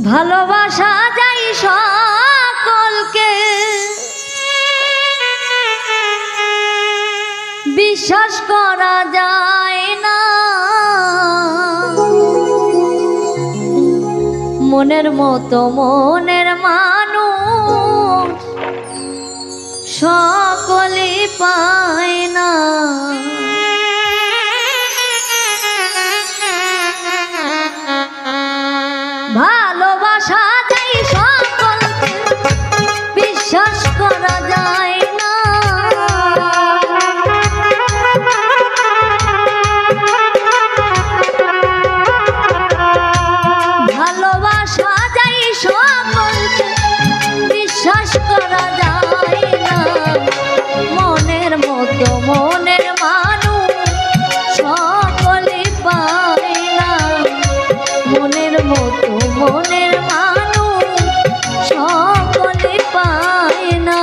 ভালোবাসা যায় সকলকে, বিশ্বাস করা যায় না। মনের মতো মনের মানুষ সকলে পায় না। ভালোবাসা যায় সকলকে, বিশ্বাস করা যায় না। ভালোবাসা যায় সকলকে, বিশ্বাস করা যায় না। মনের মতো মনের মানুষ সকলে পায় না। মনের মতো মনের মানুষ সকলে পায় না।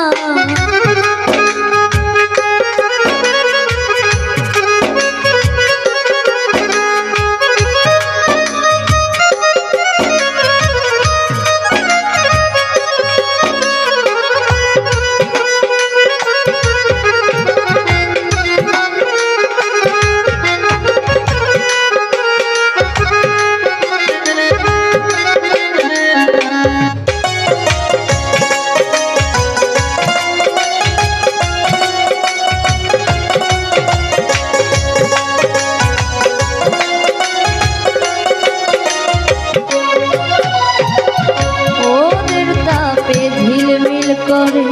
করে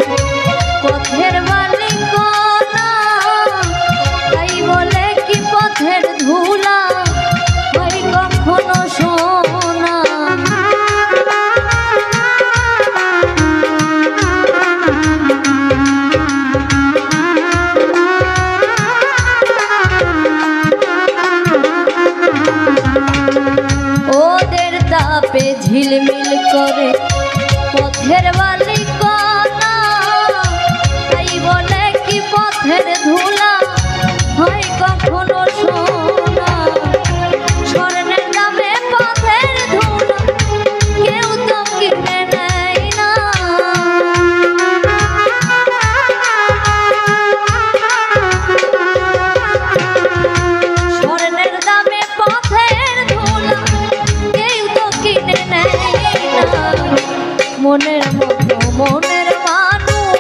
পথের মালিক না, তাই বলে কি পথের ধুলা হয় কখনো সোনা। ওদের তাপে ঝিলমিল করে পথের মালিক না, তাই বলে কি পথের ধুলা হয় কখনো সোনা। স্বর্ণের দামে পথের ধুলা কেউ তো কিনে নেয় না। স্বর্ণের দামে পথের ধুলা কেউ তো কিনে নেয় না। মনের মতো মনের মানুষ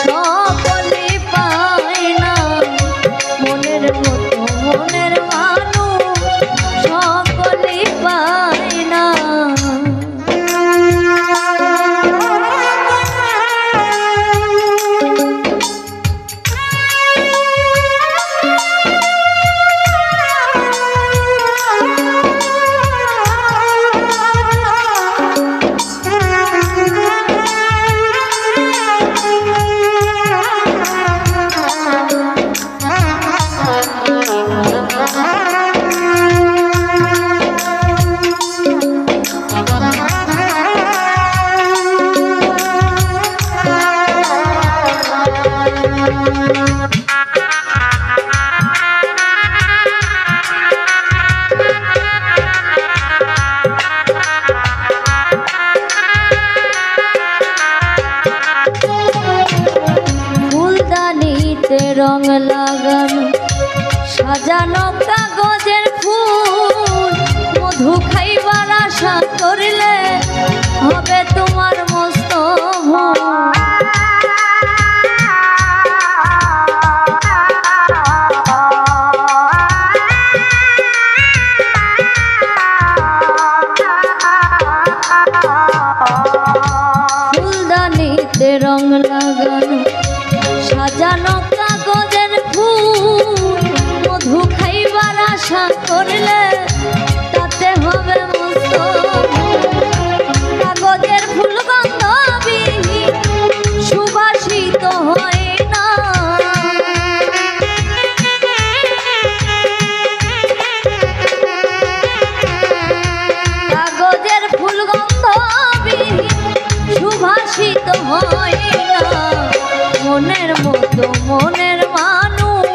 সকলে পায় না। মনের মতো মনের মানুষ সকলে পায় না। ফুলদানিতে রং লাগানো সাজানো কাগজের ফুল, মধু খাইবার আশা করলে হবে তোমার মস্ত ভুল। ফুলদানিতে রং লাগানো সাজানো কাগজের ফুল, মধু খাইবার আশা করলে তাতে হবে মস্ত ভুল। কাগজের ফুল গন্ধবিহীন সুবাসিত হয় না। কাগজের ফুল গন্ধবিহীন সুবাসিত হয় না। মনের মতো মনের মানুষ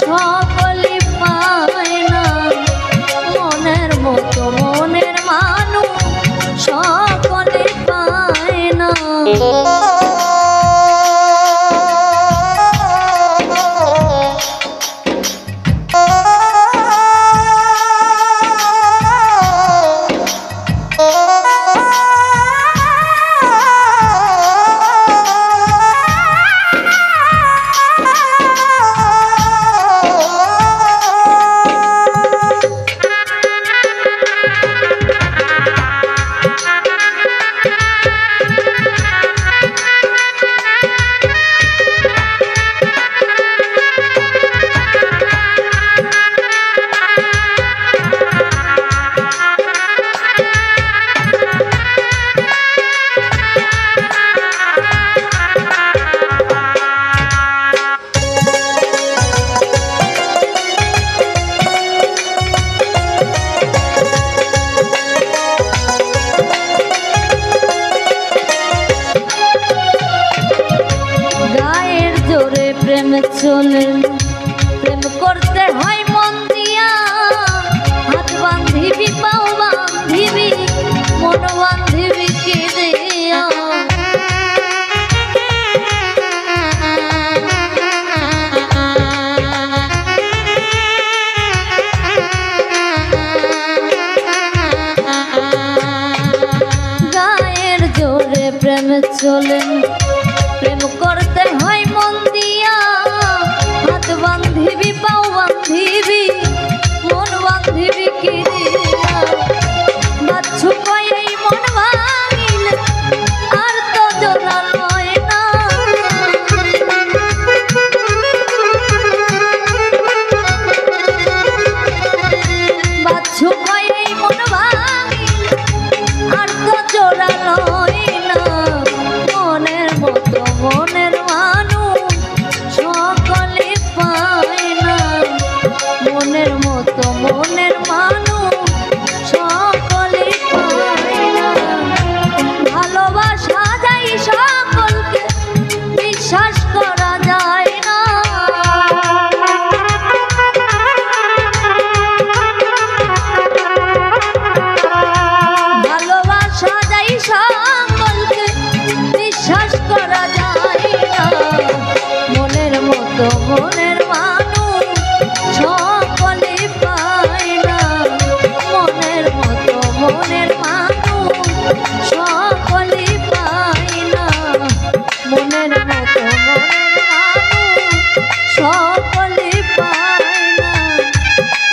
সকলে পায় না। মনের মতো মনের মানুষ সকলে পায় না। প্রেম চলে প্রেম করতে হয় মন দিয়া, হাত বান্ধিবি পাও বান্ধিবি মন বান্ধিবি কি দিয়া। গায়ের জোরে প্রেম চলে প্রেম করতে হয় মন দিয়া, হাত বান্ধিবি পাও বান্ধিবি মন বান্ধিবি কি দিয়া। বাচ্চু কই এই মন ভাঙিলে আর তো জোড়া লয় না। বাচ্চু কই এই মন ভাঙিলে আর তো জোড়া লয় না। মনের মতো মনের মানুষ সকলে পায় না। মনের মতো মনের মানুষ সকলে পায় না। ভালোবাসা যায় সকলকে বিশ্বাস করা যায় না। ভালোবাসা যায় সকলকে বিশ্বাস করা যায় না। মনের মতো মনের মানুষ সকলে পায় না। মনের মতো মনের মানুষ সকলে পায় না। মনের মতো মনের মানুষ সকলে পায় না।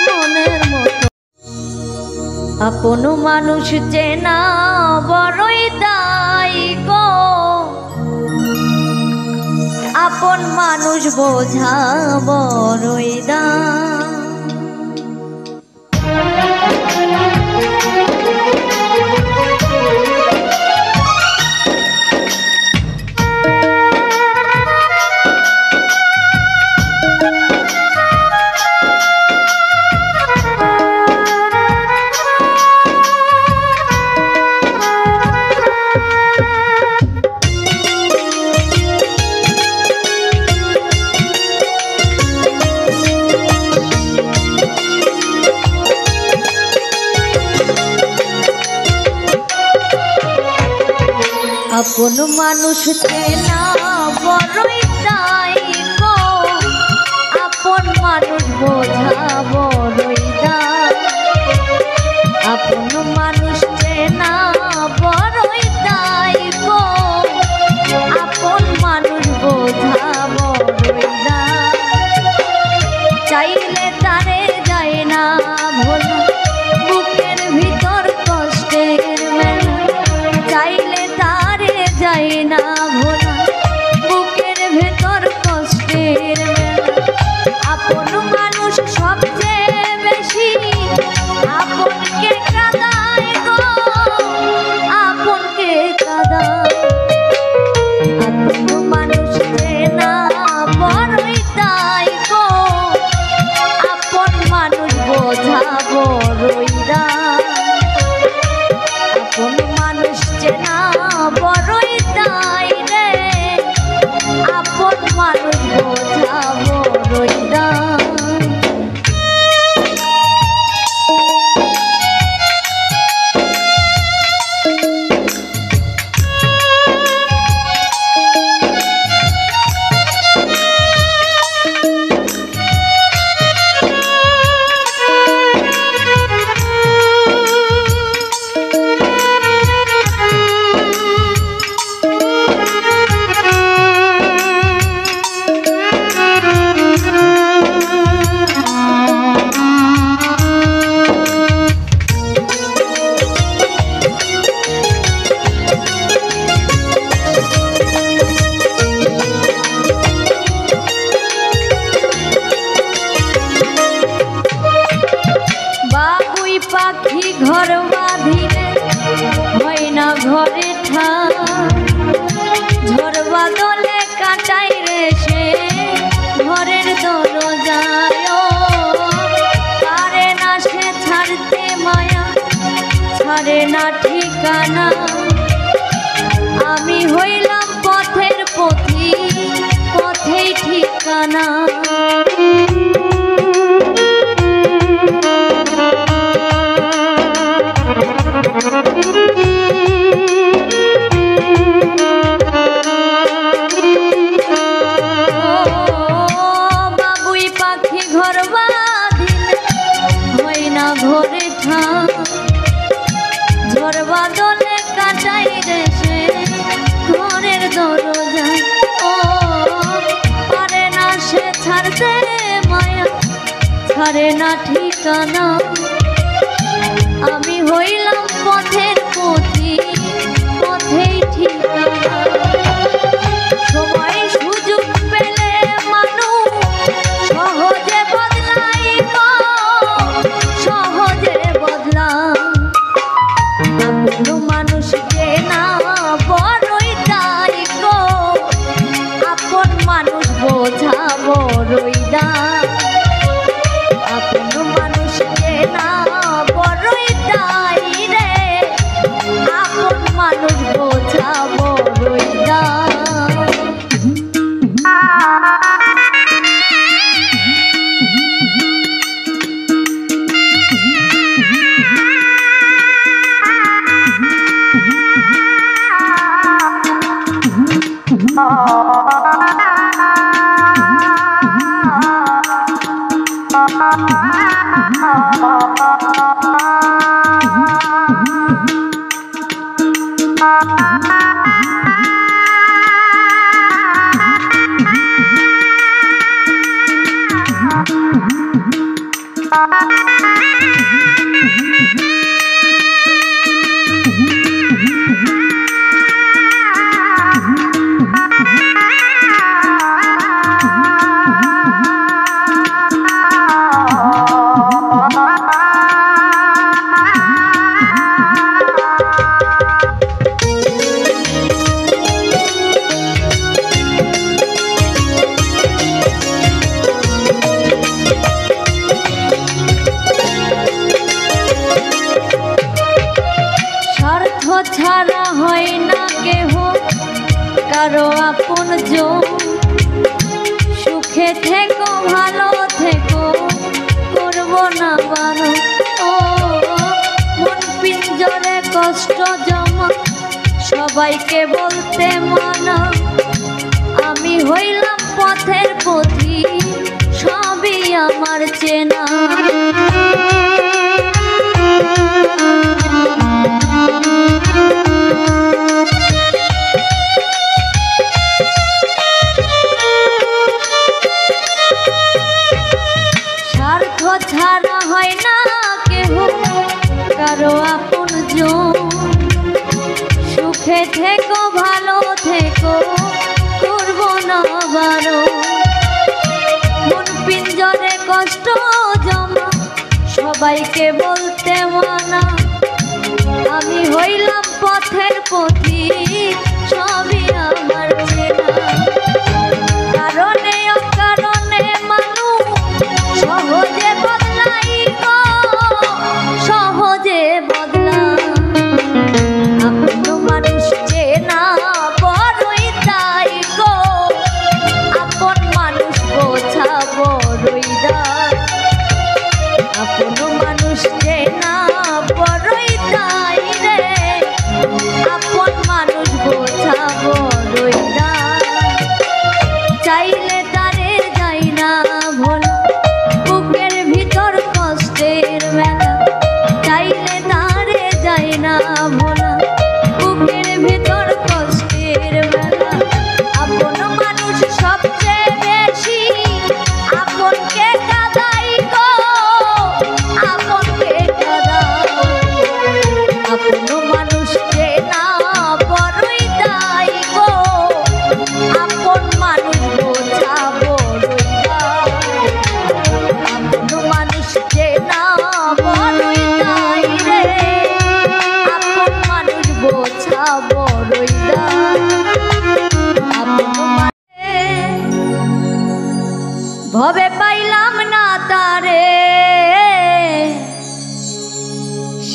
মনের মতো আপন মানুষ চেনা বড়ই দায় গো, আপন মানুষ বোঝা বড়ই দায়। আপন মানুষ চেনা বড়ই দায় গো, আপন মানুষ বোঝা বড়ই দায়। আপন মানুষ চেনা বড়ই দায় গো, আপন মানুষ বোঝা বড়ই দায়। চাইলে তারে যায় না ভোলা, বুকের ভিতর কষ্টের মেলা। চাইলে তারে যায় না ভোলা, বুকের ভেতর কষ্টের মেলা। আপন মানুষ সবচেয়ে বেশি আপনকে কাঁদায় গো, পাখি ঘর বাঁধিলে হয় না ঘরে ঠাই, ঝড় বাদলে কাটাই রে সে ঘরের দরজায়, পারে না সে ছাড়তে মায়া, ছাড়ে না ঠিকানা। আমি হইলাম পথের পথি, পথেই ঠিকানা। বাবুই পাখি ঘর বাঁধিলে হয় না ঘরে ঠাই, ঝড় বাদলে কাটাই রে সে ঘরের দরজা, পারে না সে ছাড়তে মায়া, ছাড়ে না ঠিকানা। আমি হইলাম পথের পথি, পথেই ঠিকানা। সময় সুযোগ পেলে মানুষ সহজে বদলাই, সহজে বদলাই। আপন মানুষ যে না বড়ই তাই গো, আপন মানুষ বোঝা বড়ই দায়। আপন মানুষ যে না বড়ই তাই রে, আপন মানুষ বোঝা বড়ই দায়। ছাড়া হয় না কেহ কারো আপন জন, সুখে থেকো ভালো থেকো করব না বারণ। মন পিঞ্জরে কষ্ট জমা সবাইকে বলতে মানা, আমি হইলাম পথের পথি সবই আমার চেনা। ছাড়া হয় না কেহ কারো আপন জন, সুখে থেকো ভালো থেকো করব না বারণ। মন পিঞ্জরে কষ্ট জমা সবাইকে বলতে মানা, আমি হইলাম পথের পথি সবই আমার চেনা। কারণে অকারণে মানুষ সহজে বদলাই গো, সহজে বদলাই। আপন মানুষ চেনা বড়ই তাই গো, আপন মানুষ বোঝা বড়ই দায়। আপন মানুষ চেনা বড়ই তাই রে, আপন মানুষ বোঝা বড়ই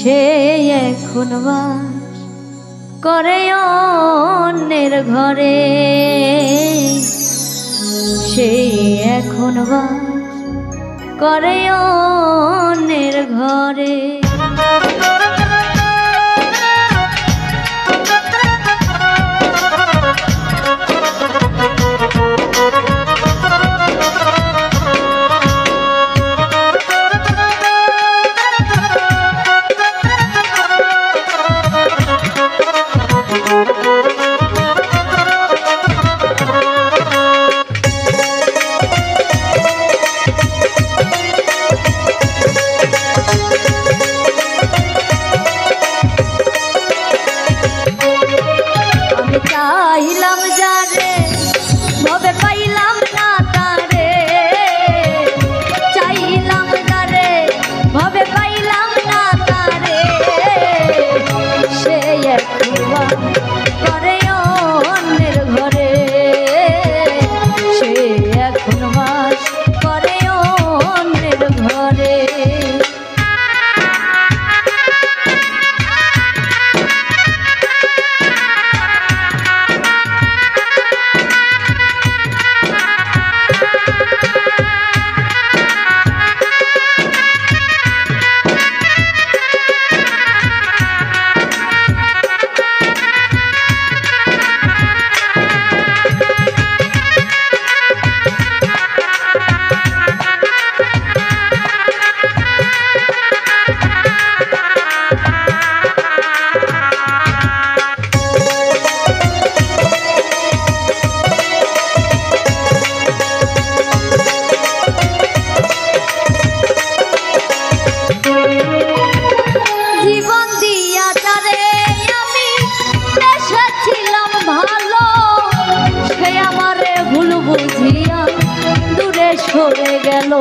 সে এখন বাস করে অন্যের ঘরে, সে এখন বাস করে অন্যের ঘরে। চাইলাম যারে ভবে পাইলাম না তারে, চাইলাম যারে ভবে পাইলাম না তারে, সে এখন করে অন্যের ঘরে, সে এখন বাস করে অন্যের ঘরে। বুঝিয়া দূরে সরে গেল,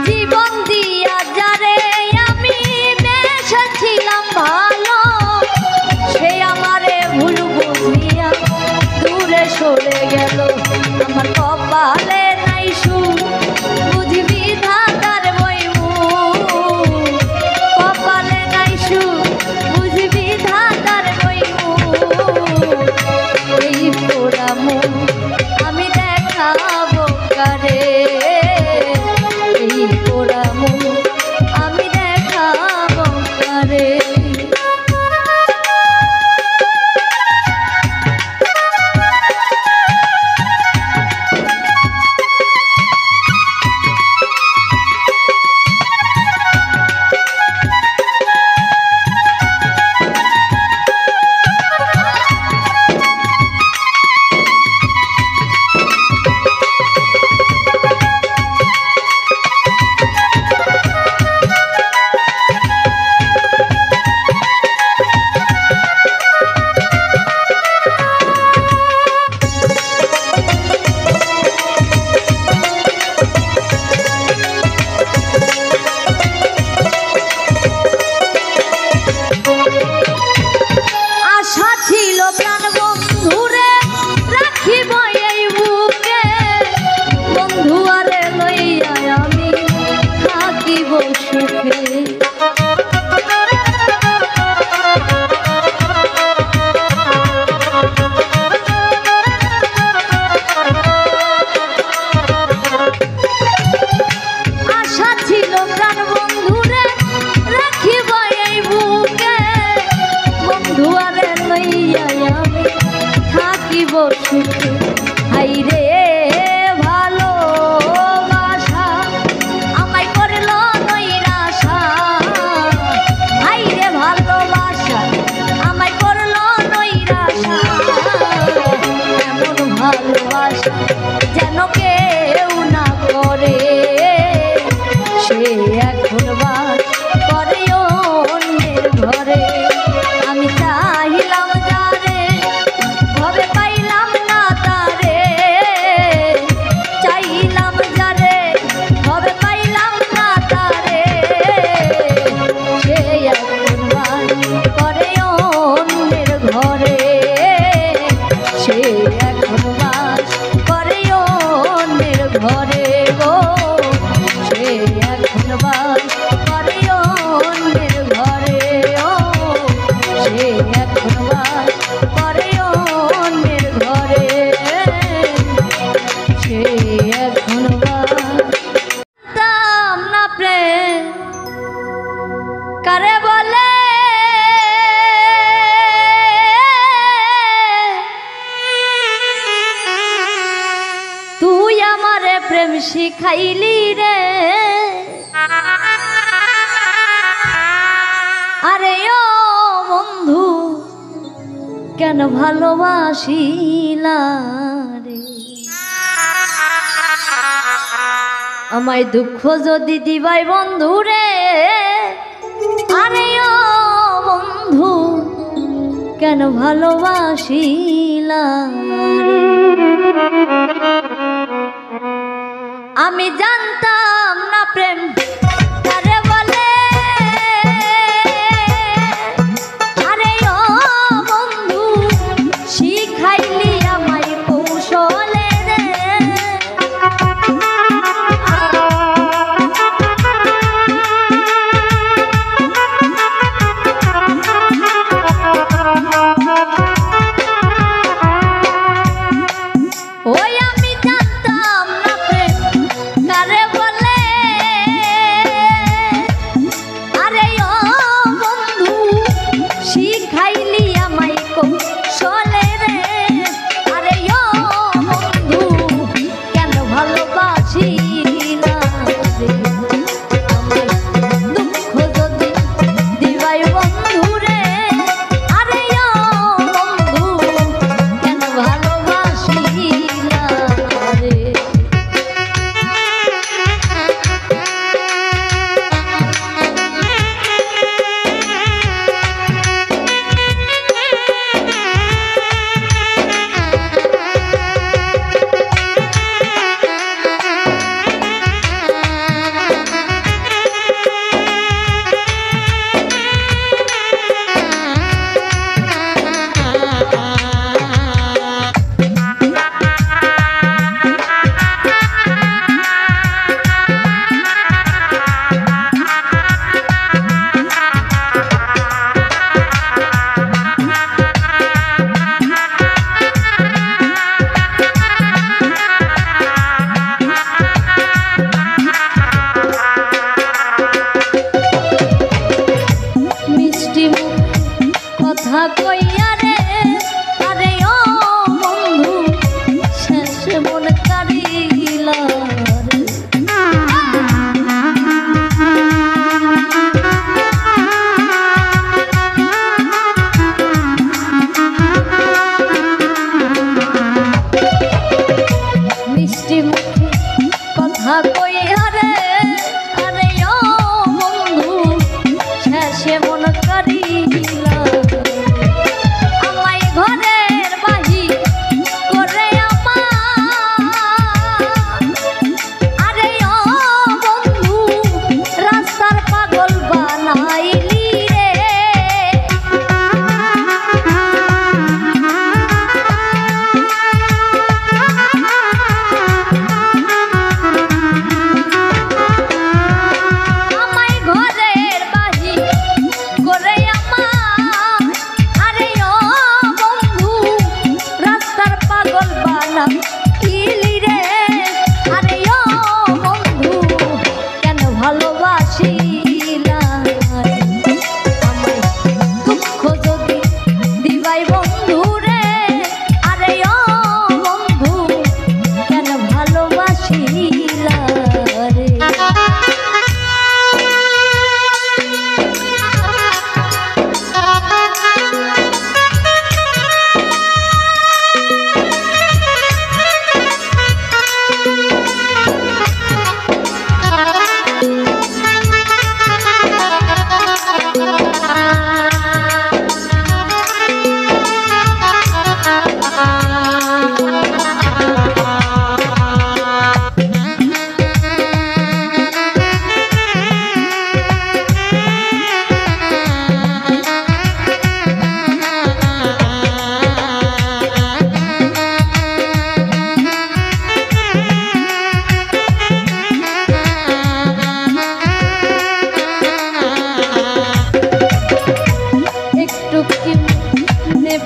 জীবন দিয়া যারে আমি বেসেছিলাম ভালো, সে আমারে ভুল বুঝিয়া দূরে সরে গেল। আমার কপালে নাই সুখ বুঝবি ধাতার বইমু, কপালে নাই সুখ বুঝবি ধাতার বইমু, এই পোড়ামু আমি দেখাবো কারে, এই পোড়ামু আমি দেখাবো কারে। হাইরে ভালোবাসা আমায় করলো নৈরাশা, হাইরে ভালোবাসা আমায় করলো নৈরাশা, এমন ভালোবাসা যেন কেউ না করে, সে এখন বাস করে অন্যের ঘরে। আমি চাই এখন বাস করে অন্যের ঘরে, সে এখন বাস না প্রেম কারে বলে, তুই আমারে প্রেম শিখাইলি রে, আরে ও বন্ধু কেন ভালোবাসিলা রে, আমায় দুঃখ যদি দিবাই বন্ধু রে, আরে ও বন্ধু কেন ভালোবাসিলা রে, আমি জানতাম না প্রেম কারে বলে, আরে ও বন্ধু শিখাইলি আমায় কৌশলে রে, ওই আমি জানতাম না প্রেম কারে বলে,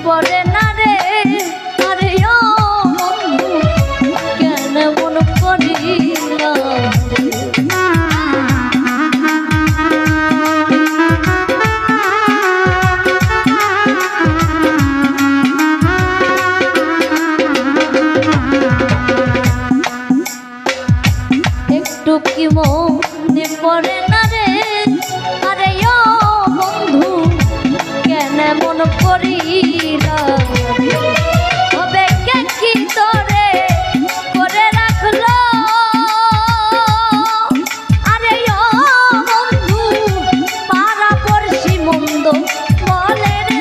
পড়ে না রে, আরে ও বন্ধু কেন মন করিলা একটু কি মনে পড়ে না রে, আরে ও বন্ধু কেন মন করিলা হবে কে কি তোরে করে রাখলো, আরে ও বন্ধু পাড়া পড়শি মন্দ বলে রে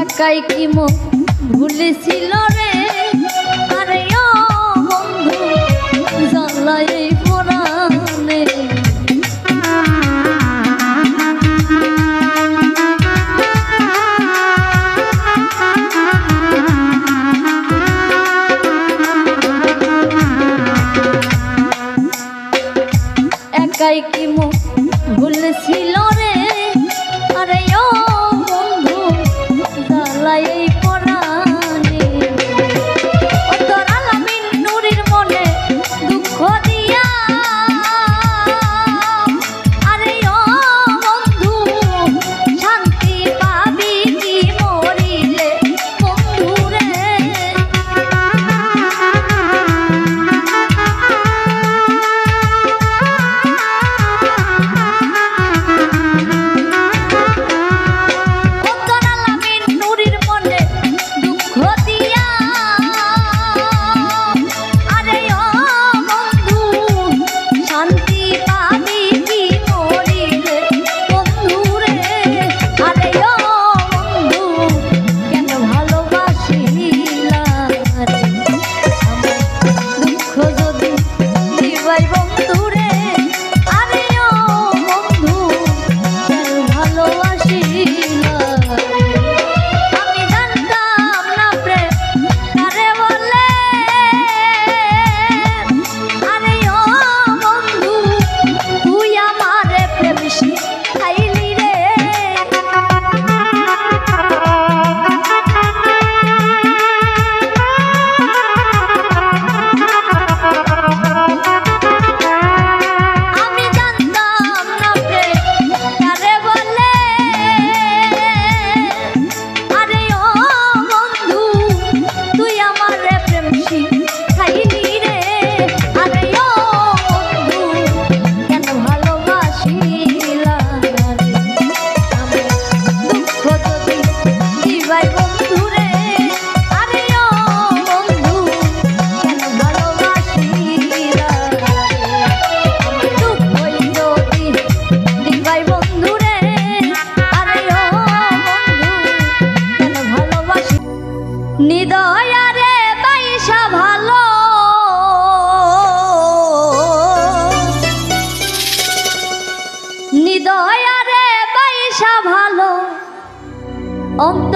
একাই কি মন ভুলেছিল রে, আরে ও বন্ধু জ্বালাই পরাণে একাই কি মন ভুলেছিল রে, আরে ও বন্ধু জ্বালাই পরাণে ও তোর আলামিন নুরির মনে দুঃখ দিয়া, আরে ও বন্ধু শান্তি পাবি কি মরিলে বন্ধু রে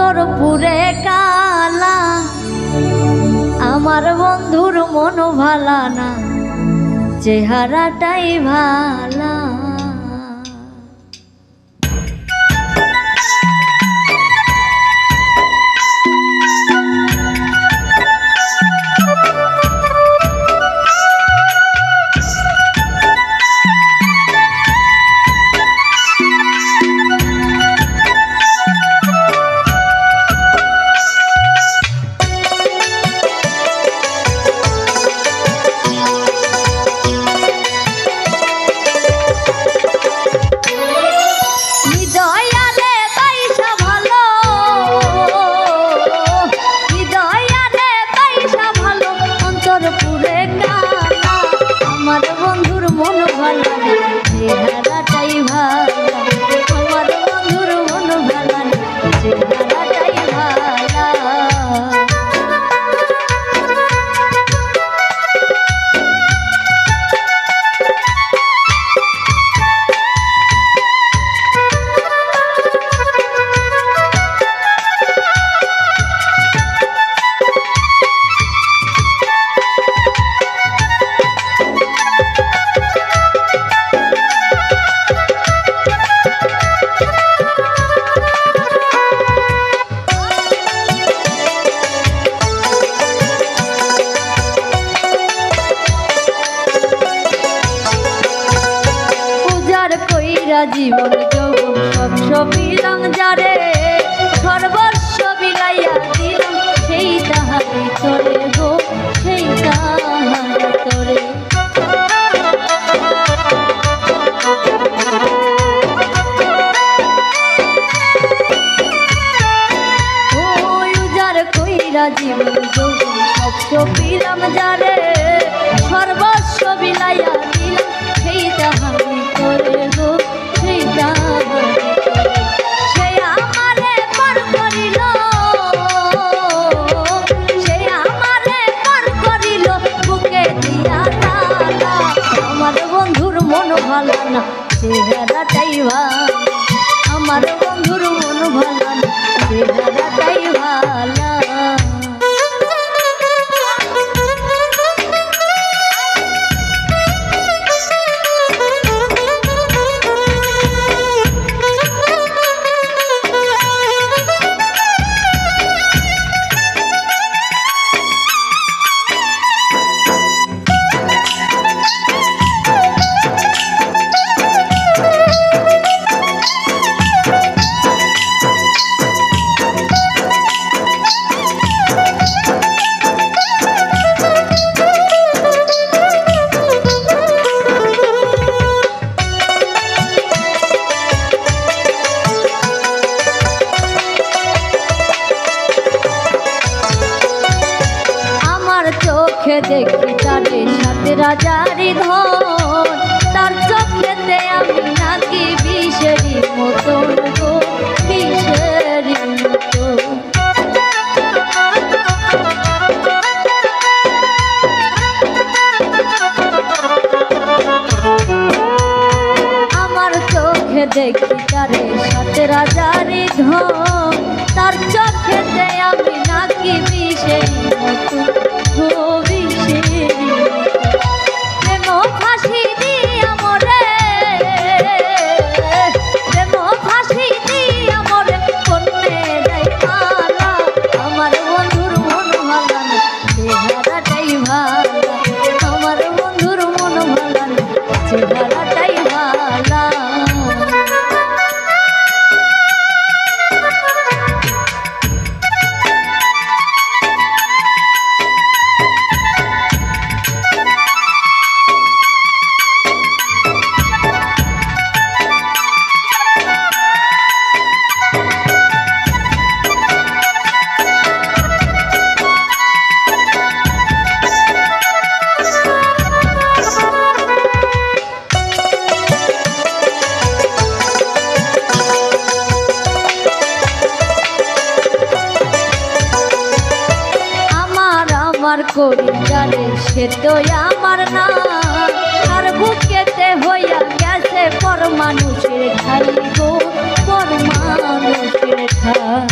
অন্তর পুরে কালা, আমার বন্ধুর মন ভালা না, চেহারাটাই ভালা। জীবন যৌবন সব সবিলাম যারে, সর্বস্ব বিলাইয়া দিলাম সেই তাহারি তরে গো, সেই তাহারি তরে। উজার কইরা জীবন যৌবন সব সবিলাম যারে, সর্বস্ব বিলাইয়া দিলাম সেই তাহারি তরে গো, সে আমারে পার করিল, সে আমারে পার করিল বুকে দিয়া তালা। আমার বন্ধুর মন ভালো না, চেহারাটাই ভালো, আমার বন্ধুর মন ভালো না, চেহারাটাই ভালো। চোখে দেখি তারে সাথে রাজারি ধন, তার চোখেতে আমি নাকি বিষেরি মতন গো, বিষেরি মতন। আমার চোখে দেখি তারে সাথে রাজারি ধন, তার চোখেতে আমি নাকি বিষেরি মতন গো, বিষেরি মতন। প্রেম ফাঁসি দিয়া মরে, প্রেম ফাঁসি দিয়া মরে কন্যে দেয় মালা। আমার বন্ধুর মন ভালো না, চেহারাটাই ভালো, আমার বন্ধুর মন ভালো না, চেহারাটাই ভালো। আমার করি জানে সে তো আমার না, আর বুকেতে হইয়া গেছে পর মানুষের ঠাই গো, পর মানুষের ঠাই।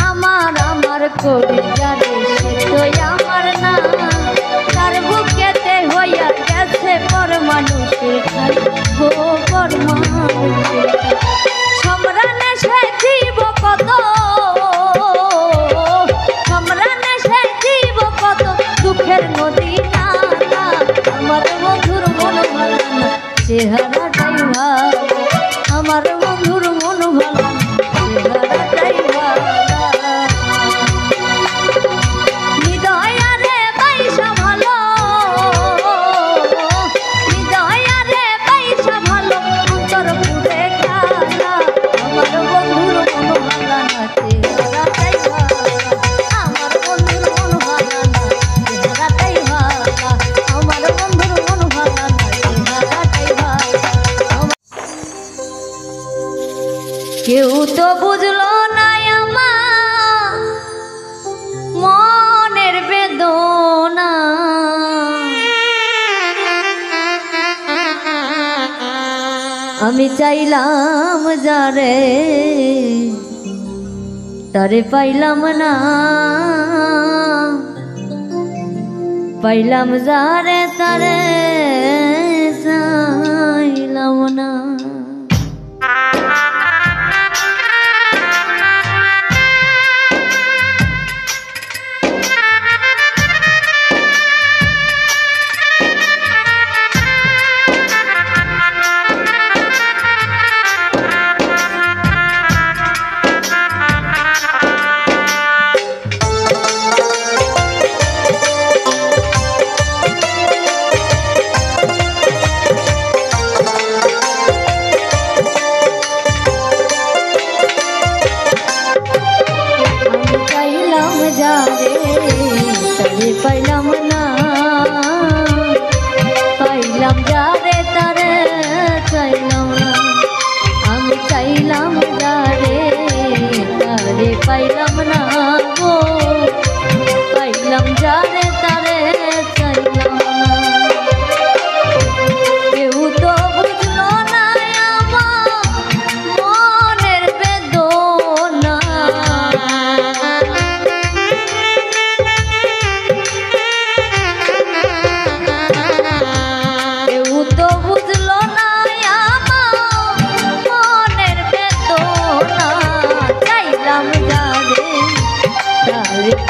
আমার করি জানে সে তো আমার না, তার বুকেতে হইয়া গেছে পর মানুষের ঠাই গো, পর মানুষের ঠাই। সম্রানে সে জীব কত, সম্রানে সে জীব কত, দুঃখের নদী নালা। আমার বন্ধুর মন ভালো না, চেহারাটাই ভালো, আমার বন্ধুর মন ভালো না, চেহারাটাই ভালো। হৃদয়ারে পয়সা ভালো, হৃদয়ারে পয়সা ভালো, অন্তর পুরে কালা। আমার বন্ধুর মন ভালো না, চেহারাটাই ভালো, আমার বন্ধুর মন ভালো না, চেহারাটাই ভালো, আমার বন্ধুর মন ভালো না, চেহারাটাই ভালো। কেউ তো বুঝলো না আমার মনের বেদনা, আমি চাইলাম যারে তারে পাইলাম না, পাইলাম যারে তারে চাইলাম না। পাইলাম না, পাইলাম যারে তারে চাইলাম না, আমি চাইলাম যারে তারে পাইলাম না গো, পাইলাম যারে তারে চাইলাম না। কেউ তো বুঝলো না আমার মনের বেদনা,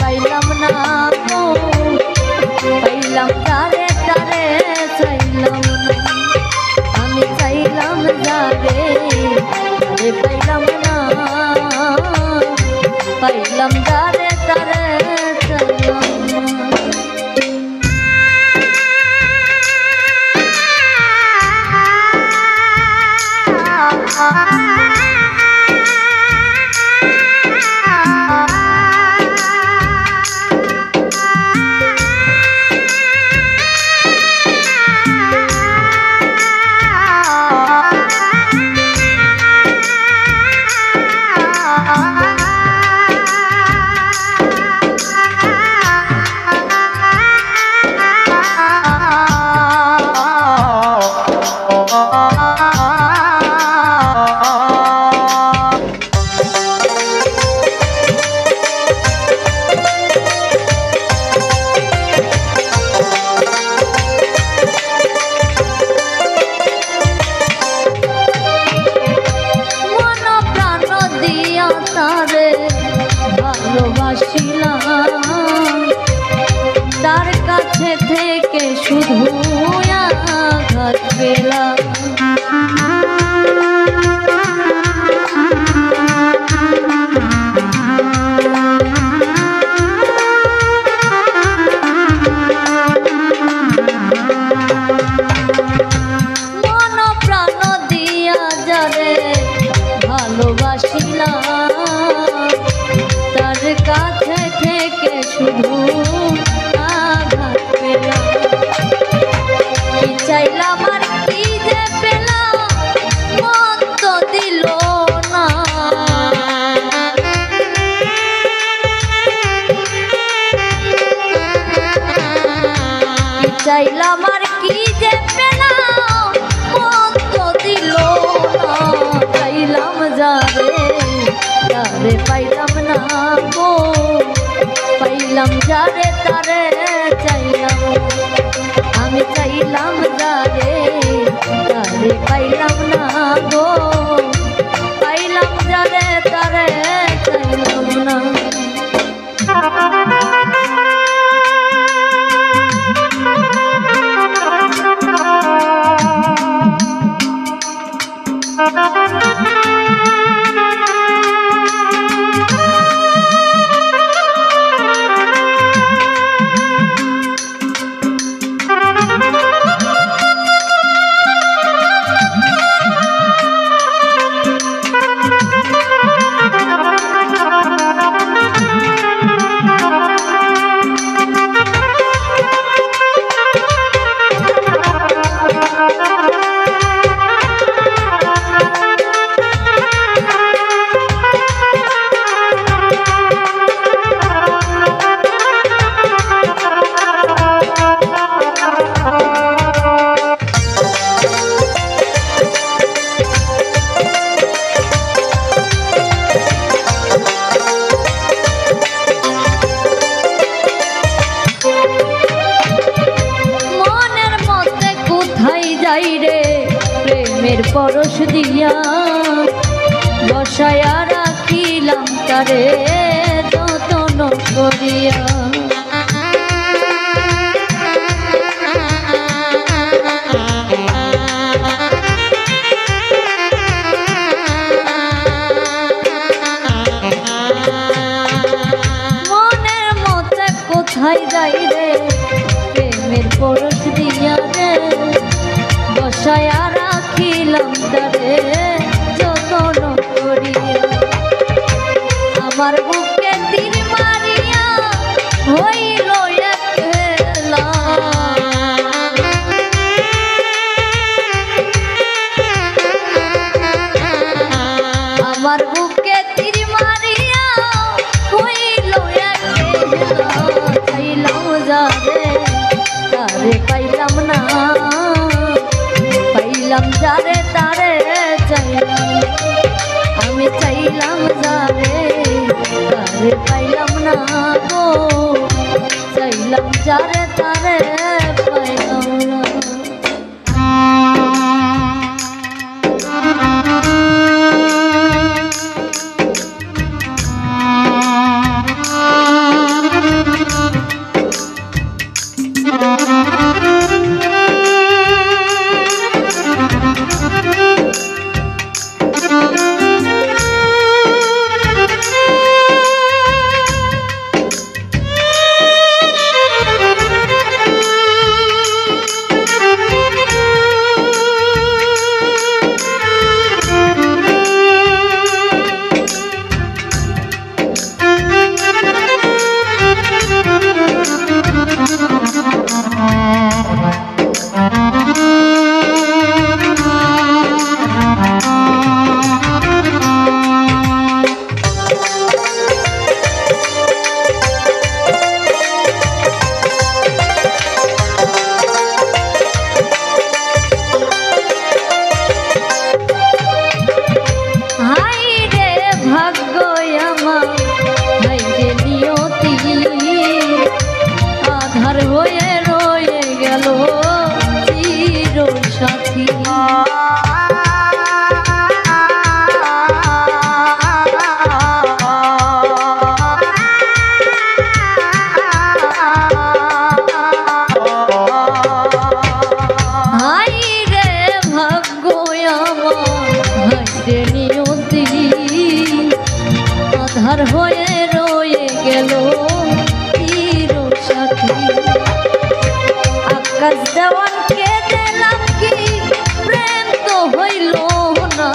পাইলাম না গো, পাইলাম যারে তারে চাইলাম না, আমি চাইলাম যারে তারে পাইলাম না, পাইলাম যারে তারে চাইলাম না। ভালোবাসিলাম তার কাছে থেকে শুধু আঘাত পেলাম, মন প্রাণ দিয়া যারে ভালোবাসিলাম তার কাছে থেকে শুধু আঘাত পেলাম। তারে পাইলাম না গো, পাইলাম যারে তারে চাইলাম, আমি চাইলাম যারে তারে পাইলাম না গো, পাইলাম যারে তারে চাইলাম না। প্রেমের পরশ দিয়া বসায়া রাখিলাম তারে যতন করিয়া, মনের মতে কোথায় যাই রে প্রেমের পরশ দিয়া রে বসায়া রাখিলাম তারে যতন করিয়া, আমার বুকে তীর মারিয়া হইল একলা, আমার বুকে তীর মারিয়া হইল একলা, চাইলাম যারে তারে পাইলাম না, পাইলাম যারে তারে চাইলাম, আমি চাইলাম যারে তারে পাইলাম না গো, চাইলাম যারে তারে পাইলাম না। আধার হয়ে রয়ে গেল চির সাথী, আকাশ দেওয়ানকে দিলাম কি প্রেম তো হইল না,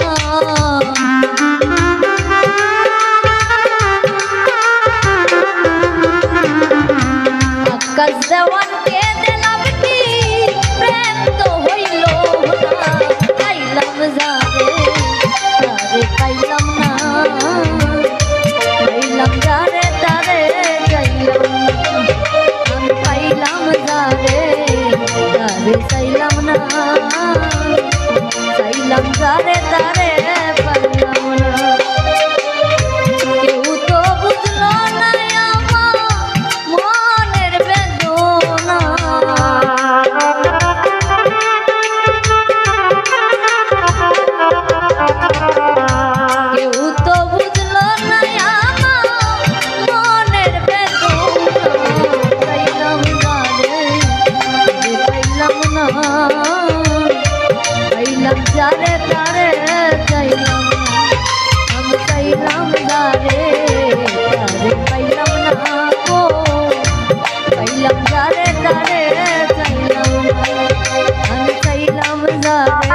আকাশ দেওয়ানকে দিলাম কি প্রেম তো হইল না, পাইলাম যারে তারে পাইলাম না, পাইলাম যারে তারে চাইলাম যারে তারে চাইলাম আমি চাইলাম যারে